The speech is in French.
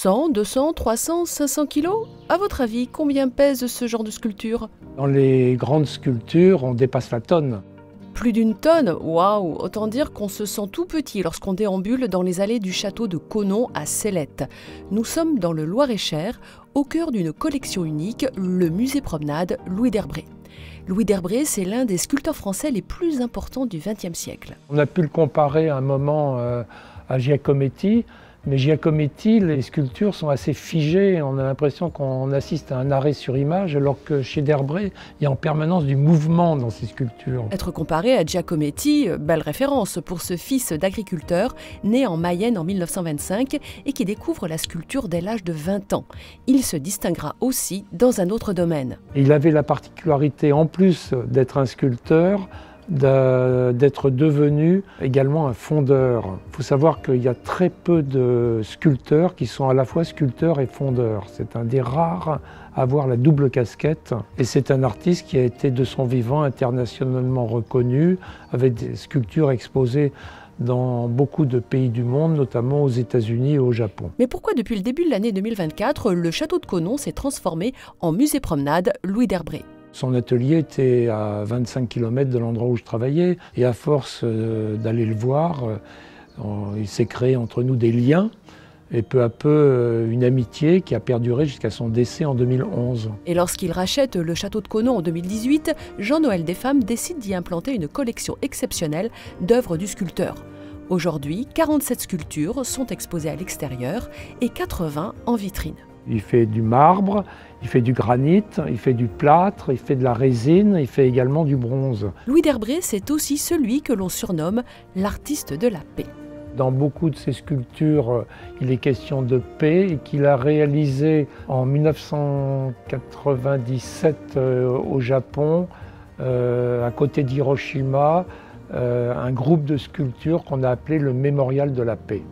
100, 200, 300, 500 kilos? À votre avis, combien pèse ce genre de sculpture? Dans les grandes sculptures, on dépasse la tonne. Plus d'une tonne? Waouh! Autant dire qu'on se sent tout petit lorsqu'on déambule dans les allées du château de Conon à Célette. Nous sommes dans le Loir-et-Cher, au cœur d'une collection unique, le musée Promenade Louis d'Herbré. Louis d'Herbré, c'est l'un des sculpteurs français les plus importants du XXe siècle. On a pu le comparer à un moment à Giacometti, mais Giacometti, les sculptures sont assez figées, on a l'impression qu'on assiste à un arrêt sur image, alors que chez d'Herbré, il y a en permanence du mouvement dans ces sculptures. Être comparé à Giacometti, belle référence pour ce fils d'agriculteur, né en Mayenne en 1925 et qui découvre la sculpture dès l'âge de 20 ans. Il se distinguera aussi dans un autre domaine. Il avait la particularité, en plus d'être un sculpteur, d'être devenu également un fondeur. Il faut savoir qu'il y a très peu de sculpteurs qui sont à la fois sculpteurs et fondeurs. C'est un des rares à avoir la double casquette. Et c'est un artiste qui a été de son vivant internationalement reconnu, avec des sculptures exposées dans beaucoup de pays du monde, notamment aux États-Unis et au Japon. Mais pourquoi depuis le début de l'année 2024, le château de Conon s'est transformé en musée Promenade Louis d'Herbré? Son atelier était à 25 km de l'endroit où je travaillais et à force d'aller le voir, il s'est créé entre nous des liens et peu à peu une amitié qui a perduré jusqu'à son décès en 2011. Et lorsqu'il rachète le château de Conon en 2018, Jean-Noël Desfemmes décide d'y implanter une collection exceptionnelle d'œuvres du sculpteur. Aujourd'hui, 47 sculptures sont exposées à l'extérieur et 80 en vitrine. Il fait du marbre, il fait du granit, il fait du plâtre, il fait de la résine, il fait également du bronze. Louis d'Herbré, c'est aussi celui que l'on surnomme l'artiste de la paix. Dans beaucoup de ses sculptures, il est question de paix et qu'il a réalisé en 1997 au Japon, à côté d'Hiroshima, un groupe de sculptures qu'on a appelé le Mémorial de la paix.